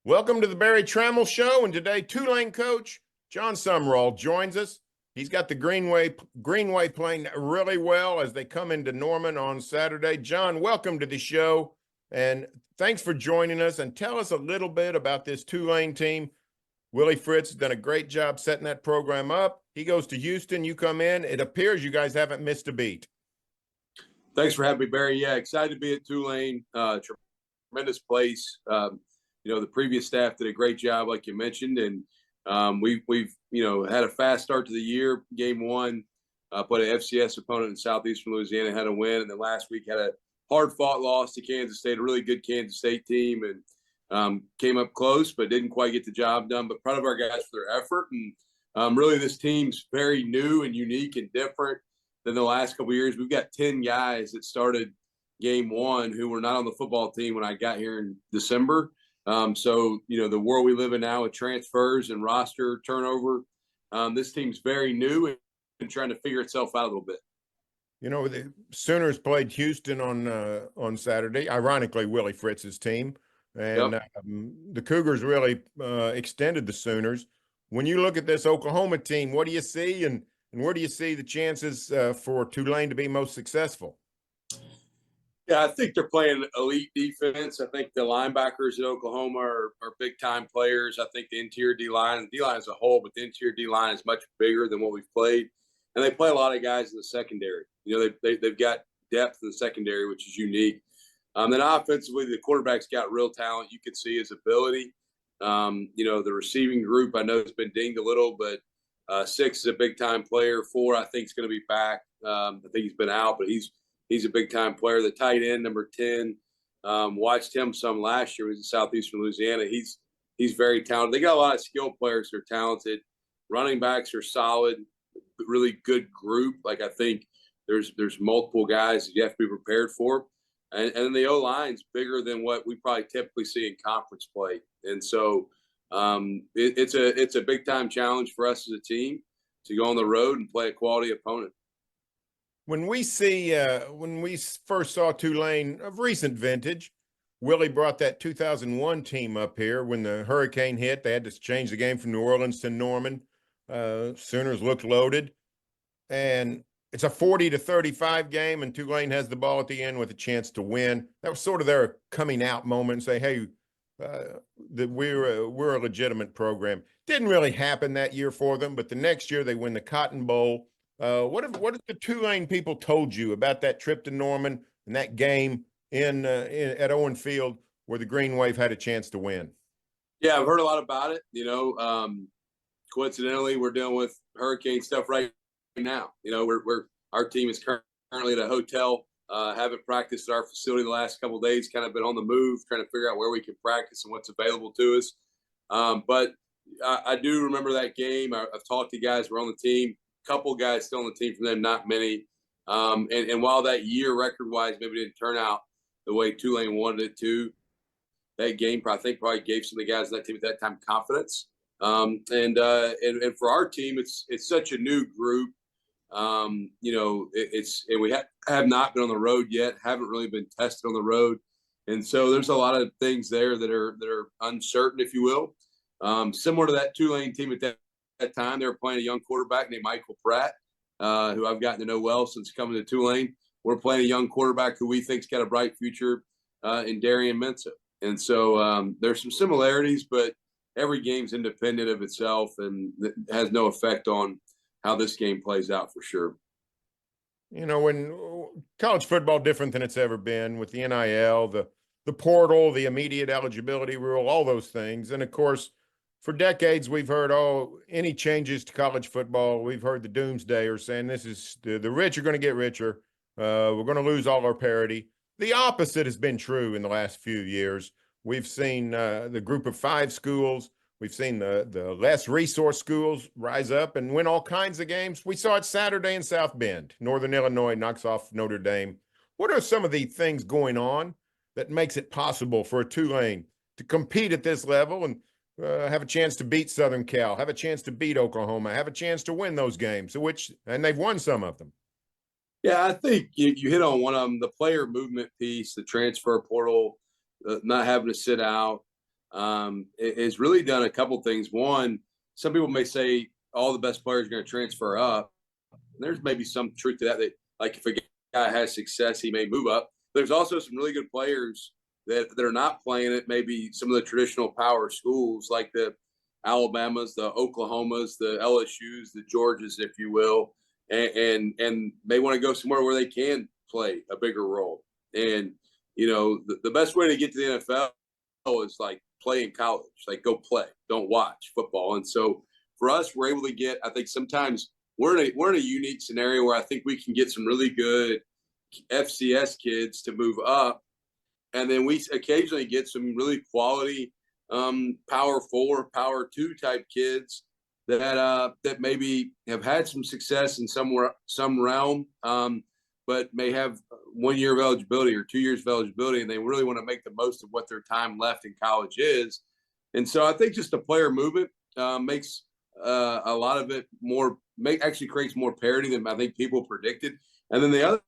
Welcome to the Tramel Show, and today Tulane coach Jon Sumrall joins us. He's got the Greenway playing really well as they come into Norman on Saturday. Jon, welcome to the show, and thanks for joining us. And tell us a little bit about this Tulane team. Willie Fritz has done a great job setting that program up. He goes to Houston, you come in. It appears you guys haven't missed a beat. Thanks for having me, Barry. Yeah, excited to be at Tulane. Tremendous place. The previous staff did a great job, like you mentioned, and we've had a fast start to the year. Game one, put an FCS opponent in Southeastern Louisiana, had a win, and then last week had a hard-fought loss to Kansas State, a really good Kansas State team, and came up close, but didn't quite get the job done. But proud of our guys for their effort, and really this team's very new and unique and different than the last couple of years. We've got 10 guys that started game one who were not on the football team when I got here in December. The world we live in now with transfers and roster turnover, this team's very new and trying to figure itself out a little bit. You know, the Sooners played Houston on Saturday, ironically, Willie Fritz's team. And Yep. The Cougars really extended the Sooners. When you look at this Oklahoma team, what do you see, and where do you see the chances for Tulane to be most successful? Yeah, I think they're playing elite defense. I think the linebackers at Oklahoma are big-time players. I think the interior D-line as a whole, but the interior D-line is much bigger than what we've played. And they play a lot of guys in the secondary. They've got depth in the secondary, which is unique. Then offensively, the quarterback's got real talent. You can see his ability. The receiving group, I know, has been dinged a little, but 6 is a big-time player. 4, I think, is going to be back. I think he's been out, but he's a big-time player. The tight end, number 10, watched him some last year. He was in Southeastern Louisiana. He's very talented. They got a lot of skilled players that are talented. Running backs are solid, really good group. Like, I think there's multiple guys that you have to be prepared for. And the O-line's bigger than what we probably typically see in conference play. And so it's a big-time challenge for us as a team to go on the road and play a quality opponent. When we first saw Tulane of recent vintage, Willie brought that 2001 team up here when the hurricane hit. They had to change the game from New Orleans to Norman. Sooners looked loaded, and it's a 40-35 game, and Tulane has the ball at the end with a chance to win. That was sort of their coming out moment and say, hey, that we're a legitimate program. Didn't really happen that year for them, but the next year they win the Cotton Bowl. What have the Tulane people told you about that trip to Norman and that game at Owen Field where the Green Wave had a chance to win? Yeah, I've heard a lot about it. Coincidentally, we're dealing with hurricane stuff right now. Our team is currently at a hotel. Haven't practiced at our facility the last couple of days. Kind of been on the move, trying to figure out where we can practice and what's available to us. But I do remember that game. I've talked to guys who were on the team. Couple guys still on the team from them, not many. And while that year record-wise maybe didn't turn out the way Tulane wanted it to, that game I think probably gave some of the guys on that team at that time confidence. And for our team, it's such a new group. And we have not been on the road yet, haven't really been tested on the road, and so there's a lot of things there that are uncertain, if you will. Similar to that Tulane team at that time, they were playing a young quarterback named Michael Pratt, who I've gotten to know well since coming to Tulane. We're playing a young quarterback who we think's got a bright future in Darian Mensah. And so there's some similarities, but every game's independent of itself and has no effect on how this game plays out for sure. When college football different than it's ever been with the NIL, the portal, the immediate eligibility rule, all those things. And of course, for decades, we've heard, any changes to college football. We've heard the doomsdayers saying this is the rich are going to get richer. We're going to lose all our parity. The opposite has been true in the last few years. We've seen the group of 5 schools. We've seen the less resource schools rise up and win all kinds of games. We saw it Saturday in South Bend. Northern Illinois knocks off Notre Dame. What are some of the things going on that makes it possible for a Tulane to compete at this level and have a chance to beat Southern Cal, have a chance to beat Oklahoma, have a chance to win those games, and they've won some of them? Yeah, I think you hit on one of them, the player movement piece, the transfer portal, not having to sit out. has really done a couple things. One, some people may say all the best players are going to transfer up. There's maybe some truth to that. That like if a guy has success, he may move up. There's also some really good players that are not playing at maybe some of the traditional power schools, like the Alabamas, the Oklahomas, the LSUs, the Georgias, if you will, and they want to go somewhere where they can play a bigger role. And the best way to get to the NFL is like play in college, like go play, don't watch football. And so for us, we're able to get. I think sometimes we're in a unique scenario where I think we can get some really good FCS kids to move up, and then we occasionally get some really quality Power 4, Power 2 type kids that maybe have had some success in some realm, but may have 1 year of eligibility or 2 years of eligibility, and they really want to make the most of what their time left in college is. And so I think just the player movement makes a lot of it actually creates more parity than I think people predicted. And then the other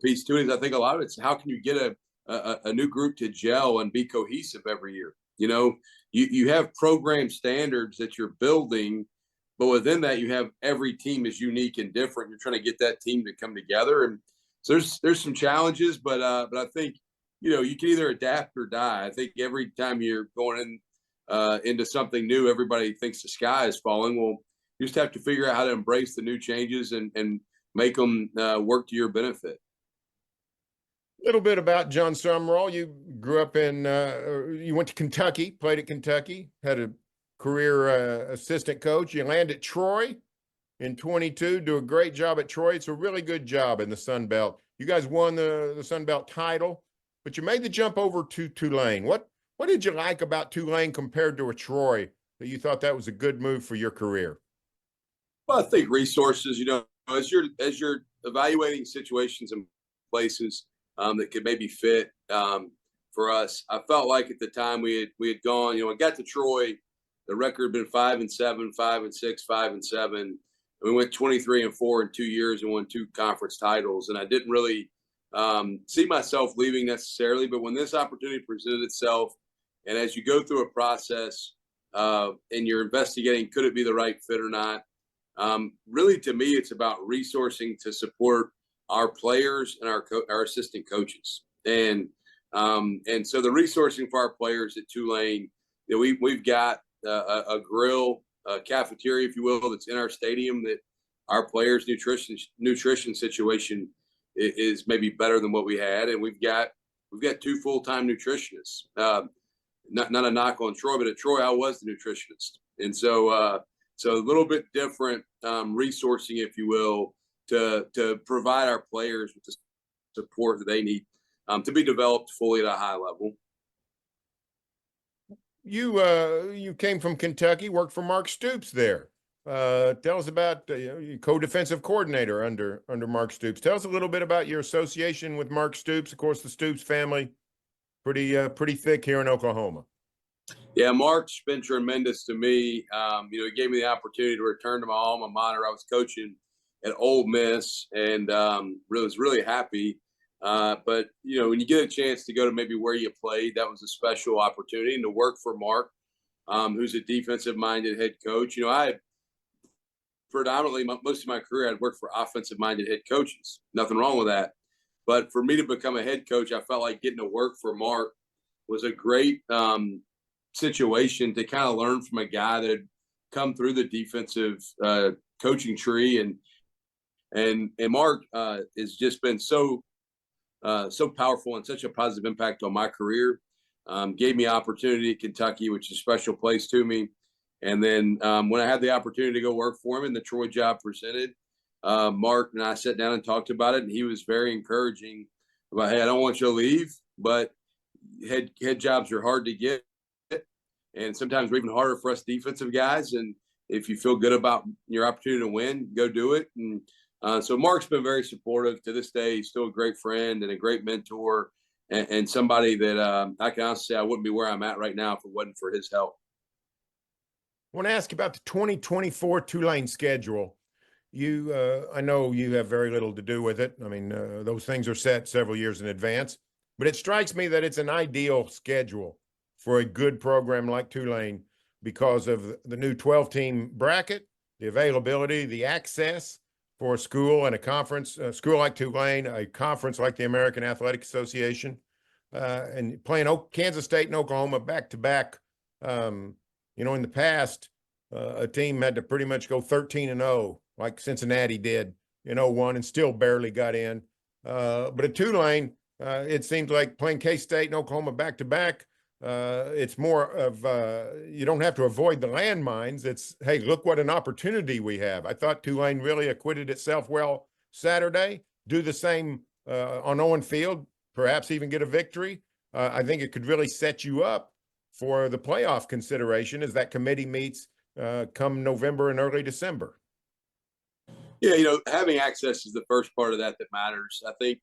piece to it is I think a lot of it's how can you get a new group to gel and be cohesive every year. You have program standards that you're building, but within that you have every team is unique and different. You're trying to get that team to come together, and so there's some challenges, but I think you can either adapt or die. I think every time you're going into something new, everybody thinks the sky is falling. Well, you just have to figure out how to embrace the new changes and make them work to your benefit. A little bit about Jon Sumrall. You grew up you went to Kentucky, played at Kentucky, had a career assistant coach. You landed at Troy in 22, do a great job at Troy. It's a really good job in the Sun Belt. You guys won the Sun Belt title, but you made the jump over to Tulane. What did you like about Tulane compared to a Troy that you thought that was a good move for your career? Well, I think resources, as you're evaluating situations and places that could maybe fit for us. I felt like at the time we had gone, I got to Troy, the record had been 5-7, 5-6, 5-7. And we went 23-4 in 2 years and won 2 conference titles. And I didn't really see myself leaving necessarily, but when this opportunity presented itself, and as you go through a process and you're investigating, could it be the right fit or not? Really, to me, it's about resourcing to support our players and our assistant coaches, and so the resourcing for our players at Tulane, we've got a grill, a cafeteria, if you will, that's in our stadium that our players' nutrition situation is maybe better than what we had, and we've got 2 full-time nutritionists. Not a knock on Troy, but at Troy I was the nutritionist, and so a little bit different resourcing, if you will, to provide our players with the support that they need to be developed fully at a high level. You came from Kentucky, worked for Mark Stoops there. Tell us about co-defensive coordinator under Mark Stoops. Tell us a little bit about your association with Mark Stoops. Of course, the Stoops family, pretty thick here in Oklahoma. Yeah, Mark's been tremendous to me. He gave me the opportunity to return to my alma mater. I was coaching at Ole Miss, and was really happy. But when you get a chance to go to maybe where you played, that was a special opportunity, and to work for Mark, who's a defensive-minded head coach. I had predominantly most of my career I'd worked for offensive-minded head coaches. Nothing wrong with that, but for me to become a head coach, I felt like getting to work for Mark was a great situation to kind of learn from a guy that had come through the defensive coaching tree, and Mark has just been so powerful and such a positive impact on my career. Gave me opportunity at Kentucky, which is a special place to me. And then when I had the opportunity to go work for him and the Troy job presented, Mark and I sat down and talked about it, and he was very encouraging about, hey, I don't want you to leave, but head jobs are hard to get, and sometimes they're even harder for us defensive guys. And if you feel good about your opportunity to win, go do it. And so Mark's been very supportive to this day. He's still a great friend and a great mentor, and somebody that I can honestly say I wouldn't be where I'm at right now if it wasn't for his help. I want to ask about the 2024 Tulane schedule. I know you have very little to do with it. I mean, those things are set several years in advance, but it strikes me that it's an ideal schedule for a good program like Tulane because of the new 12-team bracket, the availability, the access for a school and a conference, a school like Tulane, a conference like the American Athletic Association, and playing Kansas State and Oklahoma back-to-back. In the past, a team had to pretty much go 13-0, like Cincinnati did in 01 and still barely got in. But at Tulane, it seems like playing K-State and Oklahoma back-to-back, it's more of you don't have to avoid the landmines. It's, hey, look what an opportunity we have. I thought Tulane really acquitted itself well Saturday. Do the same on Owen Field, perhaps even get a victory. I think it could really set you up for the playoff consideration as that committee meets come November and early December. Yeah, having access is the first part of that matters. I think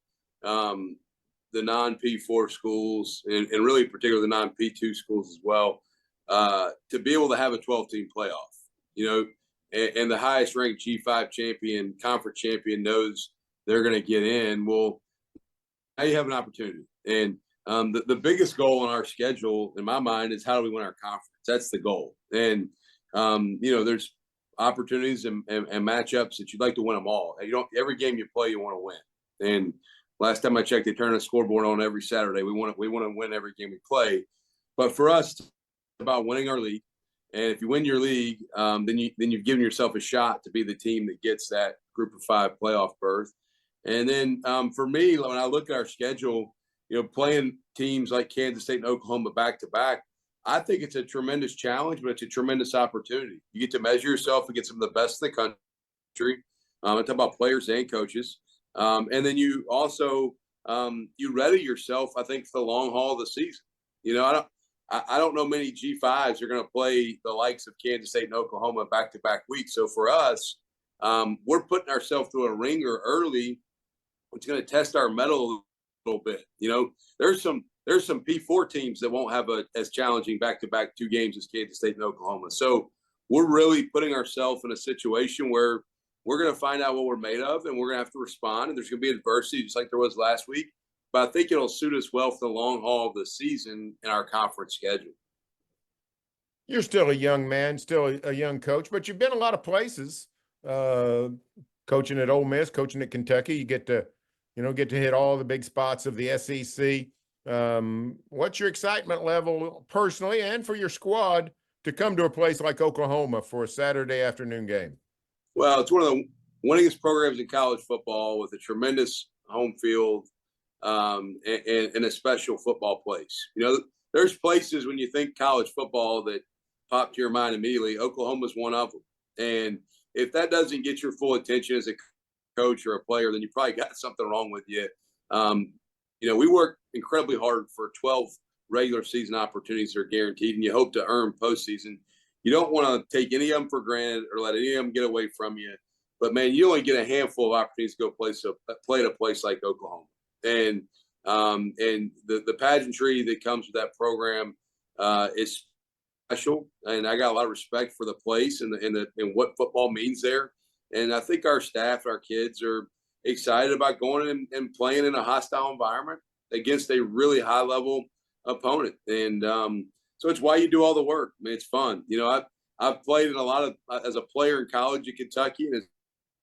the non-P4 schools and really particularly the non-P2 schools as well, to be able to have a 12-team playoff, and the highest ranked G5 champion, conference champion knows they're going to get in. Well, now you have an opportunity. And the biggest goal on our schedule, in my mind, is how do we win our conference? That's the goal. And, there's opportunities and matchups that you'd like to win them all. Every game you play, you want to win. And last time I checked, they turn a scoreboard on every Saturday. We want to win every game we play. But for us, it's about winning our league. And if you win your league, then you've given yourself a shot to be the team that gets that group of 5 playoff berth. And then for me, when I look at our schedule, playing teams like Kansas State and Oklahoma back-to-back, I think it's a tremendous challenge, but it's a tremendous opportunity. You get to measure yourself against some of the best in the country. I'm talking about players and coaches. And then you also you ready yourself, I think, for the long haul of the season. I don't know many G5s are going to play the likes of Kansas State and Oklahoma back-to-back weeks. So for us, we're putting ourselves through a ringer early. It's going to test our mettle a little bit. There's some P4 teams that won't have as challenging back-to-back 2 games as Kansas State and Oklahoma. So we're really putting ourselves in a situation where we're going to find out what we're made of, and we're going to have to respond. And there's going to be adversity, just like there was last week. But I think it'll suit us well for the long haul of the season in our conference schedule. You're still a young man, still a young coach, but you've been a lot of places. Coaching at Ole Miss, coaching at Kentucky, you get to hit all the big spots of the SEC. What's your excitement level personally and for your squad to come to a place like Oklahoma for a Saturday afternoon game? Well, it's one of the winningest programs in college football with a tremendous home field and a special football place. There's places when you think college football that pop to your mind immediately. Oklahoma's one of them. And if that doesn't get your full attention as a coach or a player, then you probably got something wrong with you. We work incredibly hard for 12 regular season opportunities that are guaranteed, and you hope to earn postseason. You don't want to take any of them for granted or let any of them get away from you. But, man, you only get a handful of opportunities to go play at a place like Oklahoma. And the pageantry that comes with that program is special. And I got a lot of respect for the place and what football means there. And I think our staff, our kids are excited about going and playing in a hostile environment against a really high-level opponent. And so it's why you do all the work. I mean, it's fun. I've played in a lot of as a player in college at Kentucky and as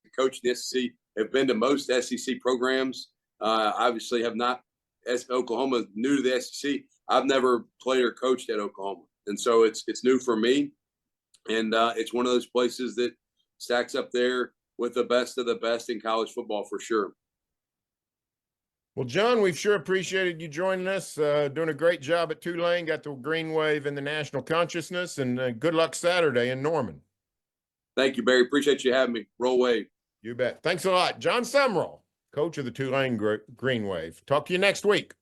a coach in the SEC, have been to most SEC programs. Obviously have not, as Oklahoma new to the SEC, I've never played or coached at Oklahoma. And so it's new for me. And it's one of those places that stacks up there with the best of the best in college football for sure. Well, Jon, we've sure appreciated you joining us, doing a great job at Tulane, got the green wave in the national consciousness, and good luck Saturday in Norman. Thank you, Barry. Appreciate you having me. Roll wave. You bet. Thanks a lot. Jon Sumrall, coach of the Tulane Green Wave. Talk to you next week.